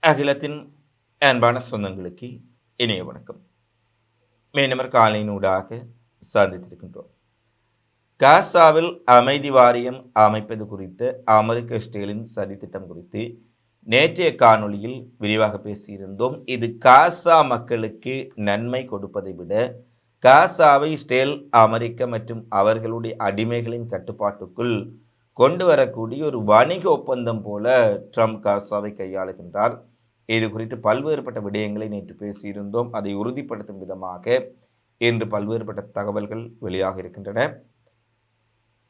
அகிலத்தின் அன்பான சொந்தங்களுக்கு இணைய வணக்கம். மீனவர் காலையினூடாக சந்தித்திருக்கின்றோம். காசாவில் அமைதி வாரியம் அமைப்பது குறித்த அமெரிக்க இஸ்ரேலின் சதித்திட்டம் குறித்து நேற்றைய காணொளியில் விரிவாக பேசியிருந்தோம். இது காசா மக்களுக்கு நன்மை கொடுப்பதை விட காசாவை இஸ்ரேல், அமெரிக்க மற்றும் அவர்களுடைய அடிமைகளின் கட்டுப்பாட்டுக்குள் கொண்டு வரக்கூடிய ஒரு வணிக ஒப்பந்தம் போல ட்ரம்ப் காசாவை கையாளுகின்றார். இது குறித்து பல்வேறுபட்ட விடயங்களை நேற்று பேசியிருந்தோம். அதை உறுதிப்படுத்தும் விதமாக இன்று பல்வேறுபட்ட தகவல்கள் வெளியாக இருக்கின்றன.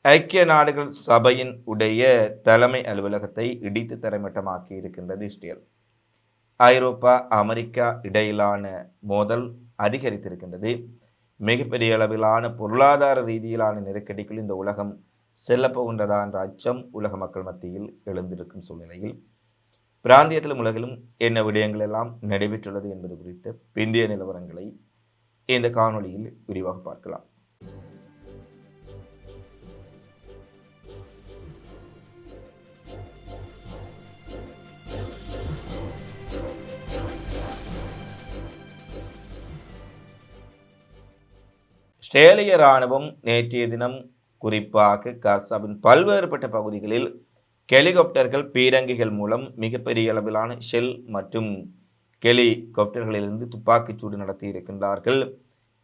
ஐக்கிய நாடுகள் சபையின் உடைய தலைமை அலுவலகத்தை இடித்து தரைமட்டமாக்கி இருக்கின்றது இஸ்ரேல். ஐரோப்பா, அமெரிக்கா இடையிலான மோதல் அதிகரித்திருக்கின்றது. மிகப்பெரிய அளவிலான பொருளாதார ரீதியிலான நெருக்கடிகள் இந்த உலகம் செல்லப்போகின்றதா என்ற அச்சம் உலக மக்கள் மத்தியில் எழுந்திருக்கும் சூழ்நிலையில் பிராந்தியத்திலும் உலகிலும் என்ன விடயங்கள் எல்லாம் நடைபெற்றுள்ளது என்பது குறித்த பிந்திய நிலவரங்களை இந்த காணொளியில் விரிவாக பார்க்கலாம். இஸ்ரேலிய இராணுவம் நேற்றைய தினம் குறிப்பாக காசாவின் பல்வேறுபட்ட பகுதிகளில் ஹெலிகாப்டர்கள், பீரங்கிகள் மூலம் மிகப்பெரிய அளவிலான ஷெல் மற்றும் ஹெலிகாப்டர்களிலிருந்து துப்பாக்கிச்சூடு நடத்தி இருக்கின்றார்கள்.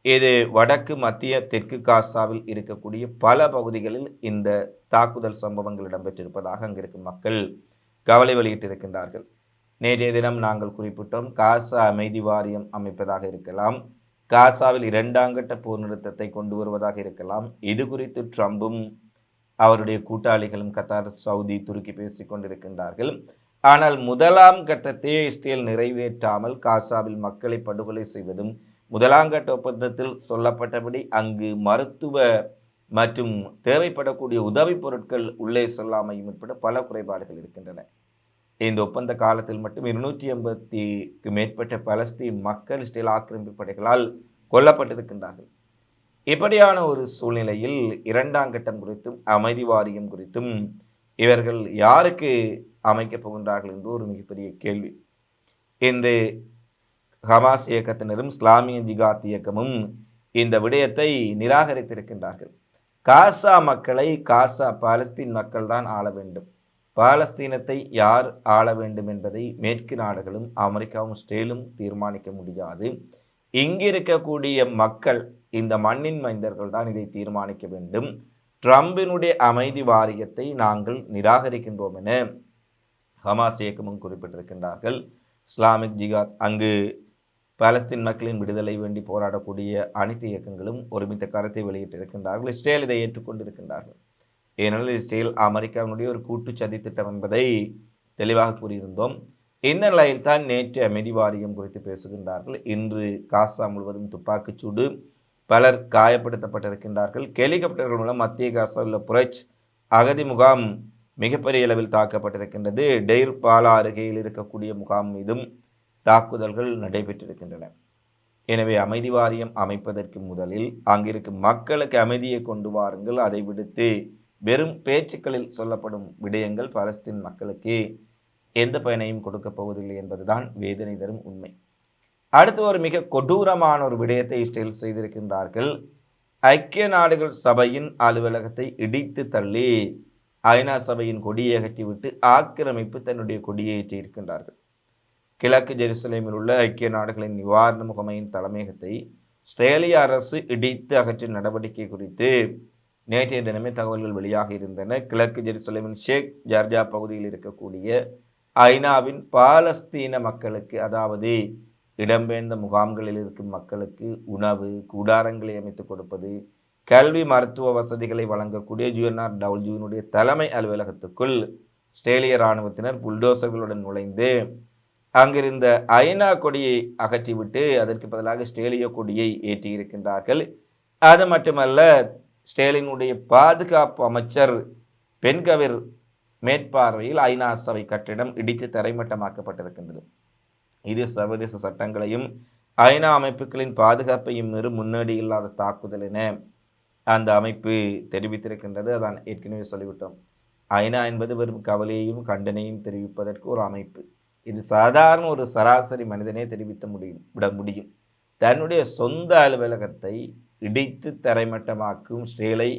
இது வடக்கு, மத்திய, தெற்கு காசாவில் இருக்கக்கூடிய பல பகுதிகளில் இந்த தாக்குதல் சம்பவங்கள் இடம்பெற்றிருப்பதாக அங்கிருக்கும் மக்கள் கவலை வெளியிட்டிருக்கின்றார்கள். நேற்றைய தினம் நாங்கள் குறிப்பிட்டோம், காசா அமைதி வாரியம் அமைப்பதாக இருக்கலாம், காசாவில் 2ஆம் கட்ட போர் நிறுத்தத்தை கொண்டு வருவதாக இருக்கலாம். இது குறித்து ட்ரம்பும் அவருடைய கூட்டாளிகளும் கத்தார், சவுதி, துருக்கி பேசிக் கொண்டிருக்கின்றார்கள். ஆனால் 1ஆம் கட்டத்தை இஸ்ரேல் நிறைவேற்றாமல் காசாவில் மக்களை படுகொலை செய்வதும், 1ஆம் கட்ட ஒப்பந்தத்தில் சொல்லப்பட்டபடி அங்கு மருத்துவ மற்றும் தேவைப்படக்கூடிய உதவி பொருட்கள் உள்ளே செல்லாமையும் உட்பட பல குறைபாடுகள் இருக்கின்றன. இந்த ஒப்பந்த காலத்தில் மட்டும் 280க்கு மேற்பட்ட பலஸ்தீன் மக்கள் இஸ்ரேல் ஆக்கிரமிப்பு படைகளால் கொல்லப்பட்டிருக்கின்றார்கள். இப்படியான ஒரு சூழ்நிலையில் 2ஆம் கட்டம் குறித்தும் அமைதி வாரியம் குறித்தும் இவர்கள் யாருக்கு அமைக்கப் போகின்றார்கள் என்று ஒரு மிகப்பெரிய கேள்வி. இந்த ஹமாஸ் இயக்கத்தினரும் இஸ்லாமிய ஜிகாத் இயக்கமும் இந்த விடயத்தை நிராகரித்திருக்கின்றார்கள். காசா மக்களை பாலஸ்தீன் மக்கள் தான் ஆள வேண்டும், பாலஸ்தீனத்தை யார் ஆள வேண்டும் என்பதை மேற்கு நாடுகளும் அமெரிக்காவும் இஸ்ரேலும் தீர்மானிக்க முடியாது. இங்கிருக்கக்கூடிய மக்கள், இந்த மண்ணின் மைந்தர்கள் தான் இதை தீர்மானிக்க வேண்டும். ட்ரம்பினுடைய அமைதி வாரியத்தை நாங்கள் நிராகரிக்கின்றோம் என ஹமாஸ் இயக்கமும் குறிப்பிட்டிருக்கின்றார்கள். இஸ்லாமிக் ஜிகாத், அங்கு பாலஸ்தீன் மக்களின் விடுதலை வேண்டி போராடக்கூடிய அனைத்து இயக்கங்களும் ஒருமித்த கருத்தை வெளியிட்டிருக்கின்றார்கள். இஸ்ரேல் இதை ஏற்றுக்கொண்டிருக்கின்றார்கள். ஏனெனில் இஸ்ரேல் அமெரிக்காவினுடைய ஒரு கூட்டு சதி திட்டம் என்பதை தெளிவாக கூறியிருந்தோம். இந்த நிலையில் தான் நேற்று அமைதி வாரியம் குறித்து பேசுகின்றார்கள். இன்று காசா முழுவதும் துப்பாக்கிச்சூடு, பலர் காயப்படுத்தப்பட்டிருக்கின்றார்கள். ஹெலிகாப்டர்கள் மூலம் மத்திய காசா உள்ள புரட்ச் அகதி முகாம் மிகப்பெரிய அளவில் தாக்கப்பட்டிருக்கின்றது. டெய்ர் பாலா அருகையில் இருக்கக்கூடிய முகாம் மீதும் தாக்குதல்கள் நடைபெற்றிருக்கின்றன. எனவே அமைதி வாரியம் அமைப்பதற்கு முதலில் அங்கிருக்கும் மக்களுக்கு அமைதியை கொண்டு வாருங்கள், அதை விடுத்து வெறும் பேச்சுக்களில் சொல்லப்படும் விடயங்கள் பாலஸ்தீன் மக்களுக்கு எந்த பயனையும் கொடுக்கப் போவதில்லை என்பதுதான் வேதனை தரும் உண்மை. அடுத்து ஒரு மிக கொடூரமான ஒரு விடயத்தை இஸ்ரேல் செய்திருக்கின்றார்கள். ஐக்கிய நாடுகள் சபையின் அலுவலகத்தை இடித்து தள்ளி ஐநா சபையின் கொடியை அகற்றிவிட்டு ஆக்கிரமிப்பு தன்னுடைய கொடியை ஏற்றியிருக்கின்றார்கள். கிழக்கு ஜெருசலேமில் உள்ள ஐக்கிய நாடுகளின் நிவாரண முகமையின் தலைமையகத்தை இஸ்ரேலிய அரசு இடித்து அகற்றும் நடவடிக்கை குறித்து நேற்றைய தினமே தகவல்கள் வெளியாக இருந்தன. கிழக்கு ஜெருசலேமின் ஷேக் ஜார்ஜா பகுதியில் இருக்கக்கூடிய ஐநாவின் பாலஸ்தீன மக்களுக்கு, அதாவது இடம்பெயர்ந்த முகாம்களில் இருக்கும் மக்களுக்கு உணவு, கூடாரங்களை அமைத்துக் கொடுப்பது, கல்வி, மருத்துவ வசதிகளை வழங்கக்கூடிய UNRWA தலைமை அலுவலகத்துக்குள் இஸ்ரேலிய இராணுவத்தினர் புல்டோசர்களுடன் நுழைந்து அங்கிருந்த ஐநா கொடியை அகற்றிவிட்டு அதற்கு பதிலாக இஸ்ரேலிய கொடியை ஏற்றியிருக்கின்றார்கள். அது மட்டுமல்ல, இஸ்ரேலினுடைய பாதுகாப்பு அமைச்சர் பென்கவிர் மேற்பார்வையில் ஐநா சபை கட்டிடம் இடித்து தரைமட்டமாக்கப்பட்டிருக்கின்றது. இது சர்வதேச சட்டங்களையும் ஐநா அமைப்புகளின் பாதுகாப்பையும் மீறும் முன்னேடி இல்லாத தாக்குதல் என அந்த அமைப்பு தெரிவித்திருக்கின்றது. அதான் ஏற்கனவே சொல்லிவிட்டோம். ஐநா என்பது வெறும் கவலையையும் கண்டனையும் தெரிவிப்பதற்கு ஒரு அமைப்பு. இது சாதாரண ஒரு சராசரி மனிதனே விட முடியும். தன்னுடைய சொந்த அலுவலகத்தை இடித்து தரைமட்டமாக்கும் ஸ்ரேலை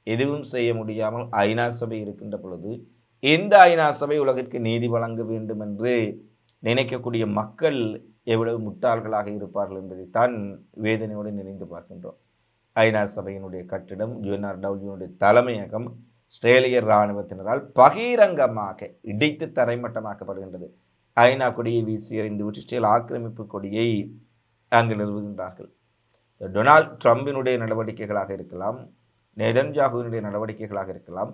எதுவும் செய்ய முடியாமல் ஐநா சபை இருக்கின்ற பொழுது இந்த ஐநா சபை உலகிற்கு நீதி வழங்க வேண்டும் என்று நினைக்கக்கூடிய மக்கள் எவ்வளவு முட்டாள்களாக இருப்பார்கள் என்பதைத்தான் வேதனையோடு நினைந்து பார்க்கின்றோம். ஐநா சபையினுடைய கட்டிடம் UNRWனுடைய தலைமையகம் ஆஸ்திரேலிய இராணுவத்தினரால் பகிரங்கமாக இடித்து தரைமட்டமாக்கப்படுகின்றது. ஐநா கொடியை வீசி எறிந்துவிட்டு இஸ்ரேல் ஆக்கிரமிப்பு கொடியை அங்கு நிறுவுகின்றார்கள். டொனால்ட் ட்ரம்பினுடைய நடவடிக்கைகளாக இருக்கலாம், நெதன்யாகுவினுடைய நடவடிக்கைகளாக இருக்கலாம்,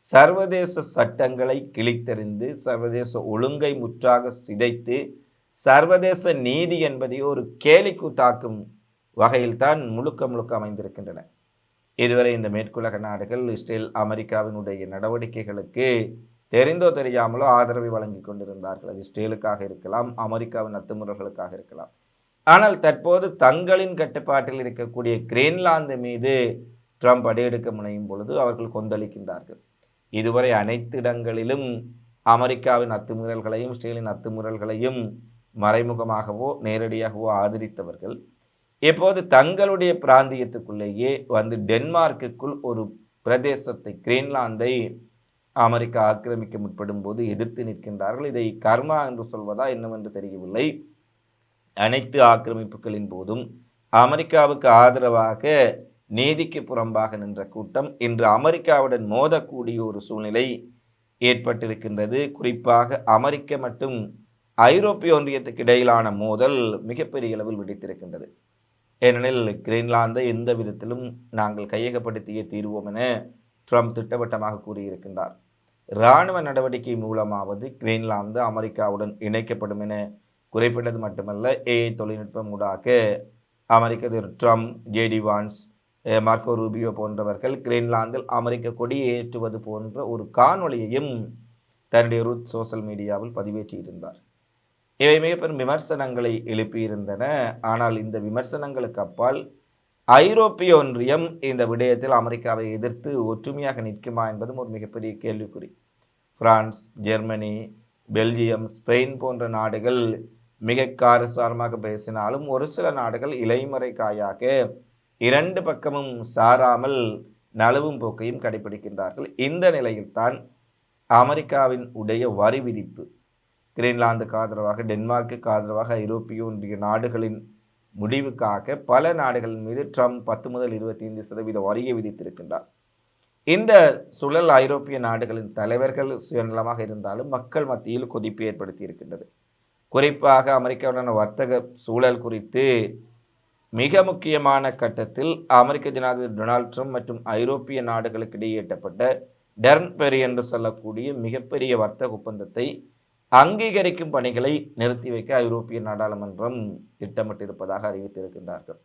சர்வதேச சட்டங்களை கிழித்தெறிந்து சர்வதேச ஒழுங்கை முற்றாக சிதைத்து சர்வதேச நீதி என்பதை ஒரு கேலிக்கூத்தாக்கும் வகையில் தான் முழுக்க அமைந்திருக்கின்றன. இதுவரை இந்த மேற்குலக நாடுகள் இஸ்ரேல் அமெரிக்காவினுடைய நடவடிக்கைகளுக்கு தெரிந்தோ தெரியாமலோ ஆதரவை வழங்கி கொண்டிருந்தார்கள். அது இஸ்ரேலுக்காக இருக்கலாம், அமெரிக்காவின் அத்துமுறல்களுக்காக இருக்கலாம். ஆனால் தற்போது தங்களின் கட்டுப்பாட்டில் இருக்கக்கூடிய கிரீன்லாந்து மீது ட்ரம்ப் அடியெடுக்க முனையும் பொழுது அவர்கள் கொந்தளிக்கின்றார்கள். இதுவரை அனைத்து இடங்களிலும் அமெரிக்காவின் அத்துமீறல்களையும் இஸ்ரேலின் அத்துமீறல்களையும் மறைமுகமாகவோ நேரடியாகவோ ஆதரித்தவர்கள் இப்போது தங்களுடைய பிராந்தியத்துக்குள்ளேயே வந்து டென்மார்க்குள் ஒரு பிரதேசத்தை கிரீன்லாந்தை அமெரிக்கா ஆக்கிரமிக்க முற்படும் போது எதிர்த்து நிற்கின்றார்கள். இதை கர்மா என்று சொல்வதா என்னவென்று தெரியவில்லை. அனைத்து ஆக்கிரமிப்புகளின் போதும் அமெரிக்காவுக்கு ஆதரவாக நீதிக்கு புறம்பாக நின்ற கூட்டம் இன்று அமெரிக்காவுடன் மோதக்கூடிய ஒரு சூழ்நிலை ஏற்பட்டிருக்கின்றது. குறிப்பாக அமெரிக்க மற்றும் ஐரோப்பிய ஒன்றியத்துக்கு இடையிலான மோதல் மிகப்பெரிய அளவில் வெடித்திருக்கின்றது. ஏனெனில் கிரீன்லாந்தை எந்த விதத்திலும் நாங்கள் கையகப்படுத்தியே தீர்வோம் என ட்ரம்ப் திட்டவட்டமாக கூறியிருக்கின்றார். இராணுவ நடவடிக்கை மூலமாவது கிரீன்லாந்து அமெரிக்காவுடன் இணைக்கப்படும் என குறிப்பிட்டது மட்டுமல்ல, AI தொழில்நுட்பம் ஊடாக அமெரிக்க ட்ரம்ப், JD வான்ஸ், மார்க்கோ ரூபியோ போன்றவர்கள் கிரீன்லாந்தில் அமெரிக்க கொடியை ஏற்றுவது போன்ற ஒரு காணொளியையும் தன்னுடைய ரூத் சோசியல் மீடியாவில் பதிவேற்றியிருந்தார். இவை மிக பெரும் விமர்சனங்களை எழுப்பியிருந்தன. ஆனால் இந்த விமர்சனங்களுக்கு அப்பால் ஐரோப்பிய ஒன்றியம் இந்த விடயத்தில் அமெரிக்காவை எதிர்த்து ஒற்றுமையாக நிற்குமா என்பதும் ஒரு மிகப்பெரிய கேள்விக்குறி. பிரான்ஸ், ஜெர்மனி, பெல்ஜியம், ஸ்பெயின் போன்ற நாடுகள் மிக காரசாரமாக பேசினாலும் ஒரு சில நாடுகள் இலைமறை காயாக இரண்டு பக்கமும் சாராமல் நழுவும் போக்கையும் கடைபிடிக்கின்றார்கள். இந்த நிலையில்தான் அமெரிக்காவின் உடைய வரி விதிப்பு கிரீன்லாந்துக்கு ஆதரவாக, டென்மார்க்குக்கு ஆதரவாக ஐரோப்பிய ஒன்றிய நாடுகளின் முடிவுக்காக பல நாடுகளின் மீது ட்ரம்ப் 10 முதல் 25% வரியை விதித்திருக்கின்றார். இந்த சூழல் ஐரோப்பிய நாடுகளின் தலைவர்கள் சுயநலமாக இருந்தாலும் மக்கள் மத்தியில் கொதிப்பு ஏற்படுத்தி இருக்கின்றது. குறிப்பாக அமெரிக்காவுடனான வர்த்தக சூழல் குறித்து மிக முக்கியமான கட்டத்தில் அமெரிக்க ஜனாதிபதி டொனால்ட் ட்ரம்ப் மற்றும் ஐரோப்பிய நாடுகளுக்கு இடையே எட்டப்பட்ட டெர்ன்பெரி என்று சொல்லக்கூடிய மிகப்பெரிய வர்த்தக ஒப்பந்தத்தை அங்கீகரிக்கும் பணிகளை நிறுத்தி வைக்க ஐரோப்பிய நாடாளுமன்றம் திட்டமிட்டிருப்பதாக அறிவித்திருக்கின்றார்கள்.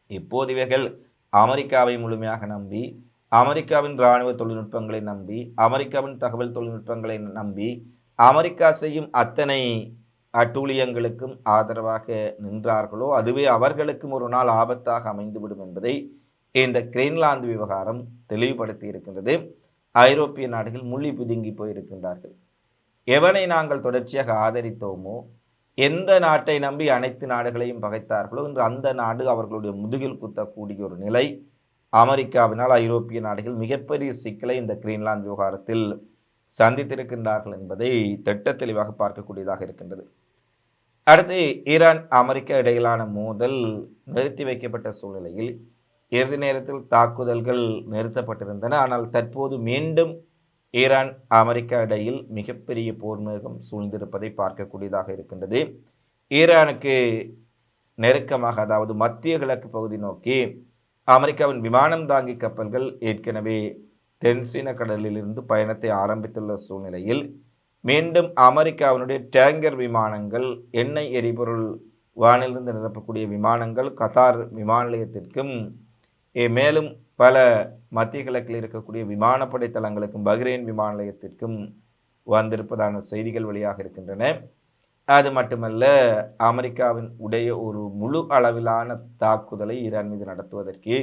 இப்போது இவர்கள் அமெரிக்காவை முழுமையாக நம்பி, அமெரிக்காவின் இராணுவ தொழில்நுட்பங்களை நம்பி, அமெரிக்காவின் தகவல் தொழில்நுட்பங்களை நம்பி, அமெரிக்கா செய்யும் அத்தனை அட்டூழியங்களுக்கும் ஆதரவாக நின்றார்களோ அதுவே அவர்களுக்கும் ஒரு நாள் ஆபத்தாக அமைந்துவிடும் என்பதை இந்த கிரீன்லாந்து விவகாரம் தெளிவுபடுத்தி இருக்கின்றது. ஐரோப்பிய நாடுகள் முள்ளி பிதுங்கி போயிருக்கின்றார்கள். எவனை நாங்கள் தொடர்ச்சியாக ஆதரித்தோமோ, எந்த நாட்டை நம்பி அனைத்து நாடுகளையும் பகைத்தார்களோ இன்று அந்த நாடு அவர்களுடைய முதுகில் குத்தக்கூடிய ஒரு நிலை அமெரிக்காவினால் ஐரோப்பிய நாடுகள் மிகப்பெரிய சிக்கலை இந்த கிரீன்லாந்து விவகாரத்தில் சந்தித்திருக்கின்றார்கள் என்பதை திட்ட தெளிவாக பார்க்கக்கூடியதாக இருக்கின்றது. அடுத்து ஈரான் அமெரிக்கா இடையிலான மோதல் நிறுத்தி வைக்கப்பட்ட சூழ்நிலையில் இறுதி நேரத்தில் தாக்குதல்கள் நிறுத்தப்பட்டிருந்தன. ஆனால் தற்போது மீண்டும் ஈரான் அமெரிக்கா இடையில் மிகப்பெரிய போர்மேகம் சூழ்ந்திருப்பதை பார்க்கக்கூடியதாக இருக்கின்றது. ஈரானுக்கு நெருக்கமாக, அதாவது மத்திய கிழக்கு பகுதி நோக்கி அமெரிக்காவின் விமானம் தாங்கி கப்பல்கள் ஏற்கனவே தென்சீன கடலிலிருந்து பயணத்தை ஆரம்பித்துள்ள சூழ்நிலையில் மீண்டும் அமெரிக்காவினுடைய டேங்கர் விமானங்கள், எண்ணெய் எரிபொருள் வானிலிருந்து நிரப்பக்கூடிய விமானங்கள் கத்தார் விமான நிலையத்திற்கும் மேலும் பல மத்திய கிழக்கில் இருக்கக்கூடிய விமானப்படை தளங்களுக்கும் பஹ்ரைன் விமான நிலையத்திற்கும் வந்திருப்பதான செய்திகள் வெளியாக இருக்கின்றன. அது மட்டுமல்ல, அமெரிக்காவின் உடைய ஒரு முழு அளவிலான தாக்குதலை ஈரான் மீது நடத்துவதற்கு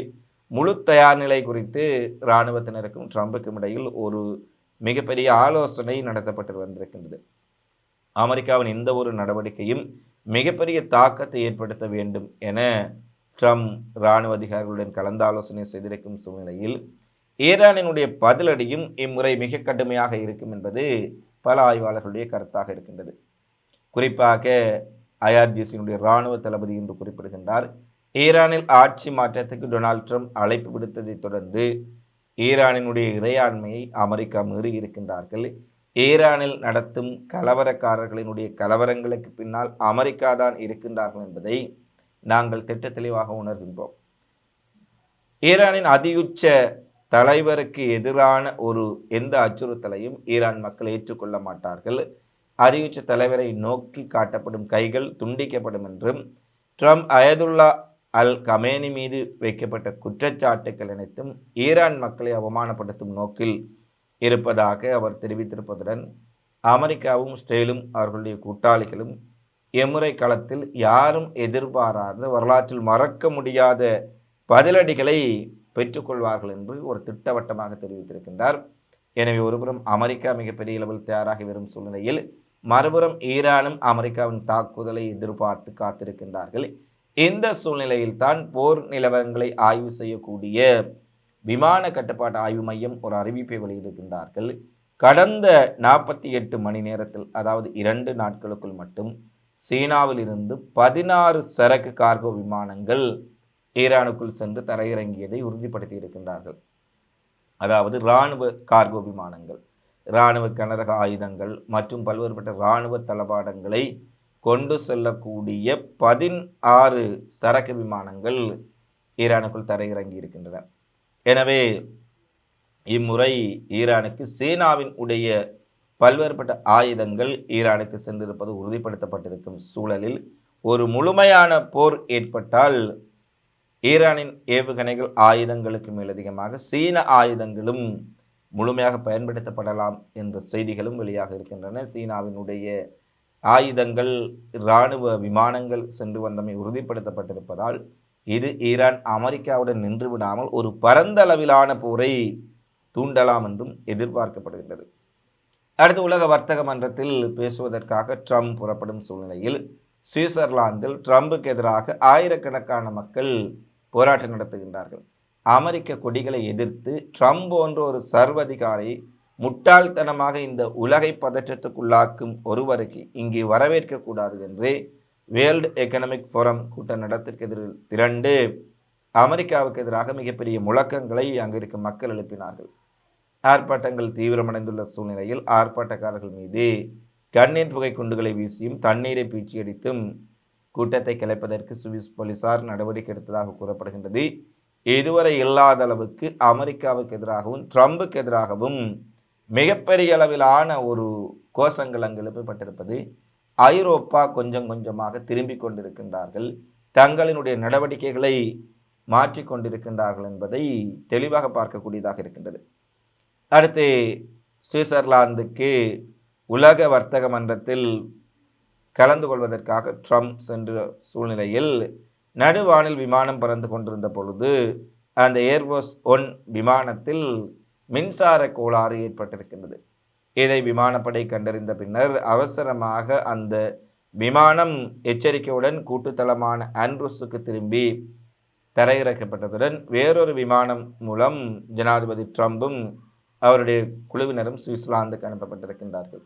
முழு தயார் நிலை குறித்து இராணுவத்தினருக்கும் ட்ரம்புக்கும் இடையில் ஒரு மிகப்பெரிய ஆலோசனை நடத்தப்பட்டு வந்திருக்கின்றது. அமெரிக்காவின் இந்த ஒரு நடவடிக்கையும் மிகப்பெரிய தாக்கத்தை ஏற்படுத்த வேண்டும் என ட்ரம்ப் இராணுவ அதிகாரிகளுடன் கலந்தாலோசனை செய்திருக்கும் சூழ்நிலையில் ஈரானினுடைய பதிலடியும் இம்முறை மிக கடுமையாக இருக்கும் என்பது பல ஆய்வாளர்களுடைய கருத்தாக இருக்கின்றது. குறிப்பாக ஐஆர்ஜிசியினுடைய இராணுவ தளபதி என்று குறிப்பிடுகின்றார். ஈரானில் ஆட்சி மாற்றத்துக்கு டொனால்ட் ட்ரம்ப் அழைப்பு விடுத்ததை தொடர்ந்து ஈரானினுடைய இறையாண்மையை அமெரிக்கா மீறி இருக்கின்றார்கள். ஈரானில் நடத்தும் கலவரக்காரர்களினுடைய கலவரங்களுக்கு பின்னால் அமெரிக்கா தான் இருக்கின்றார்கள் என்பதை நாங்கள் திட்ட தெளிவாக உணர்கின்றோம். ஈரானின் அதியுச்ச தலைவருக்கு எதிரான ஒரு எந்த அச்சுறுத்தலையும் ஈரான் மக்கள் ஏற்றுக்கொள்ள மாட்டார்கள். அதியுச்ச தலைவரை நோக்கி காட்டப்படும் கைகள் துண்டிக்கப்படும் என்றும் ட்ரம்ப் அயதுல்லா அல் கமேனி மீது வைக்கப்பட்ட குற்றச்சாட்டுக்கள் அனைத்தும் ஈரான் மக்களை அவமானப்படுத்தும் நோக்கில் இருப்பதாக அவர் தெரிவித்திருப்பதுடன் அமெரிக்காவும் இஸ்ரேலும் அவர்களுடைய கூட்டாளிகளும் எம்முறை களத்தில் யாரும் எதிர்பாராத வரலாற்றில் மறக்க முடியாத பதிலடிகளை பெற்றுக்கொள்வார்கள் என்று ஒரு திட்டவட்டமாக தெரிவித்திருக்கின்றார். எனவே ஒருபுறம் அமெரிக்கா மிகப்பெரிய அளவில் தயாராகி வரும் சூழ்நிலையில் மறுபுறம் ஈரானும் அமெரிக்காவின் தாக்குதலை எதிர்பார்த்து காத்திருக்கின்றார்கள். இந்த சூழ்நிலையில் தான் போர் நிலவரங்களை ஆய்வு செய்யக்கூடிய விமான கட்டுப்பாட்டு ஆய்வு மையம் ஒரு அறிவிப்பை வெளியிட்டிருக்கின்றார்கள். கடந்த 48 மணி நேரத்தில், அதாவது 2 நாட்களுக்குள் மட்டும் சீனாவில் இருந்து 16 சரக்கு கார்கோ விமானங்கள் ஈரானுக்குள் சென்று தரையிறங்கியதை உறுதிப்படுத்தி இருக்கின்றார்கள். அதாவது இராணுவ கார்கோ விமானங்கள், இராணுவ கனரக ஆயுதங்கள் மற்றும் பல்வேறுபட்ட இராணுவ தளபாடங்களை கொண்டு செல்லக்கூடிய 16 சரக்கு விமானங்கள் ஈரானுக்குள் தரையிறங்கி இருக்கின்றன. எனவே இம்முறை ஈரானுக்கு சீனாவின் உடைய பல்வேறுபட்ட ஆயுதங்கள் ஈரானுக்கு சென்றிருப்பது உறுதிப்படுத்தப்பட்டிருக்கும் சூழலில் ஒரு முழுமையான போர் ஏற்பட்டால் ஈரானின் ஏவுகணைகள் ஆயுதங்களுக்கு மேலதிகமாக சீன ஆயுதங்களும் முழுமையாக பயன்படுத்தப்படலாம் என்ற செய்திகளும் வெளியாக இருக்கின்றன. சீனாவினுடைய ஆயுதங்கள் இராணுவ விமானங்கள் சென்று வந்தமை உறுதிப்படுத்தப்பட்டிருப்பதால் இது ஈரான் அமெரிக்காவுடன் நின்று விடாமல் ஒரு பரந்த அளவிலான போரை தூண்டலாம் என்றும் எதிர்பார்க்கப்படுகின்றது. அடுத்து உலக வர்த்தக மன்றத்தில் பேசுவதற்காக ட்ரம்ப் புறப்படும் சூழ்நிலையில் சுவிட்சர்லாந்தில் ட்ரம்புக்கு எதிராக ஆயிரக்கணக்கான மக்கள் போராட்டம் நடத்துகின்றார்கள். அமெரிக்க கொடிகளை எதிர்த்து ட்ரம்ப் போன்ற ஒரு சர்வதிகாரி முட்டாள்தனமாக இந்த உலகை பதற்றத்துக்குள்ளாக்கும் ஒருவருக்கு இங்கே வரவேற்கக்கூடாது என்று வேர்ல்டு எக்கனாமிக் ஃபோரம் கூட்ட நடத்திற்கு எதிரில் திரண்டு அமெரிக்காவுக்கு எதிராக மிகப்பெரிய முழக்கங்களை அங்கு இருக்கும் மக்கள் எழுப்பினார்கள். ஆர்ப்பாட்டங்கள் தீவிரமடைந்துள்ள சூழ்நிலையில் ஆர்ப்பாட்டக்காரர்கள் மீது கண்ணீர் புகை குண்டுகளை வீசியும் தண்ணீரை பீச்சியடித்தும் கூட்டத்தை கிளப்பதற்கு சுவிஸ் போலீசார் நடவடிக்கை எடுத்ததாக கூறப்படுகின்றது. இதுவரை இல்லாத அளவுக்கு அமெரிக்காவுக்கு எதிராகவும் ட்ரம்புக்கு எதிராகவும் மிகப்பெரிய அளவிலான ஒரு கோஷங்கள் அங்கு எழுப்பப்பட்டிருப்பது ஐரோப்பா கொஞ்சம் கொஞ்சமாக திரும்பிக் கொண்டிருக்கின்றார்கள், தங்களினுடைய நடவடிக்கைகளை மாற்றிக்கொண்டிருக்கின்றார்கள் என்பதை தெளிவாக பார்க்கக்கூடியதாக இருக்கின்றது. அடுத்து சுவிட்சர்லாந்துக்கு உலக வர்த்தக மன்றத்தில் கலந்து கொள்வதற்காக ட்ரம்ப் சென்ற சூழ்நிலையில் நடுவானில் விமானம் பறந்து கொண்டிருந்த பொழுது அந்த ஏர்ஃபோர்ஸ் 1 விமானத்தில் மின்சார கோளாறு ஏற்பட்டிருக்கின்றது. இதை விமானப்படை கண்டறிந்த பின்னர் அவசரமாக அந்த விமானம் எச்சரிக்கையுடன் கூட்டுத்தளமான ஆண்ட்ரூஸுக்கு திரும்பி தரையிறக்கப்பட்டதுடன் வேறொரு விமானம் மூலம் ஜனாதிபதி ட்ரம்பும் அவருடைய குழுவினரும் சுவிட்சர்லாந்துக்கு அனுப்பப்பட்டிருக்கின்றார்கள்.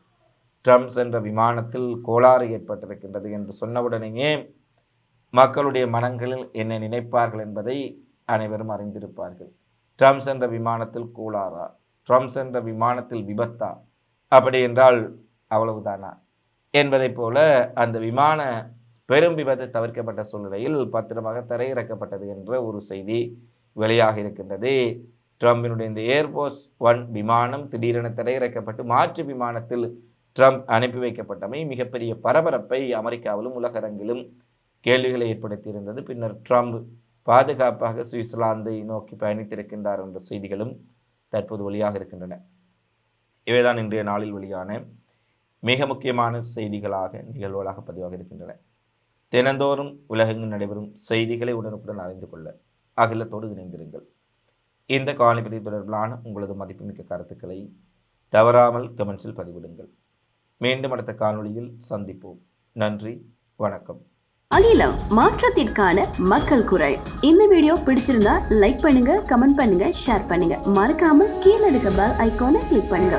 ட்ரம்ப் சென்ற விமானத்தில் கோளாறு ஏற்பட்டிருக்கின்றது என்று சொன்னவுடனேயே மக்களுடைய மனங்களில் என்ன நினைப்பார்கள் என்பதை அனைவரும் அறிந்திருப்பார்கள். ட்ரம்ப் சென்ற விமானத்தில் கோளாறா, ட்ரம்ப் சென்ற விமானத்தில் விபத்தா, அப்படி என்றால் அவ்வளவுதானா என்பதைப் போல அந்த விமான பெரும் விபத்து தவிர்க்கப்பட்ட சூழ்நிலையில் பத்திரமாக தரையிறக்கப்பட்டது என்ற ஒரு செய்தி வெளியாக இருக்கின்றது. ட்ரம்பினுடைய இந்த ஏர்ஃபோர்ஸ் 1 விமானம் திடீரென தரையிறக்கப்பட்டு மாற்று விமானத்தில் ட்ரம்ப் அனுப்பி வைக்கப்பட்டமை மிகப்பெரிய பரபரப்பை அமெரிக்காவிலும் உலகரங்கிலும் கேள்விகளை ஏற்படுத்தியிருந்தது. பின்னர் ட்ரம்ப் பாதுகாப்பாக சுவிட்சர்லாந்தை நோக்கி பயணித்திருக்கின்றார் என்ற செய்திகளும் தற்போது வெளியாக இருக்கின்றன. இவைதான் இன்றைய நாளில் வெளியான மிக முக்கியமான செய்திகளாக நிகழ்வுகளாக பதிவாக இருக்கின்றன. தினந்தோறும் உலகெங்கும் நடைபெறும் செய்திகளை உடனுக்குடன் அறிந்து கொள்ள அகிலத்தோடு இணைந்திருங்கள். இந்த காணொளி தொடர்பிலான உங்களது மதிப்புமிக்க கருத்துக்களை தவறாமல் கமெண்ட்ஸில் பதிவிடுங்கள். மீண்டும் அடுத்த காணொளியில் சந்திப்போம். நன்றி, வணக்கம். அகிலம் மாற்றத்திற்கான மக்கள் குரல். இந்த வீடியோ பிடிச்சிருந்தா லைக் பண்ணுங்க, கமெண்ட் பண்ணுங்க, ஷேர் பண்ணுங்க. மறக்காம கீழே இருக்க பெல் ஐகானை கிளிக் பண்ணுங்க.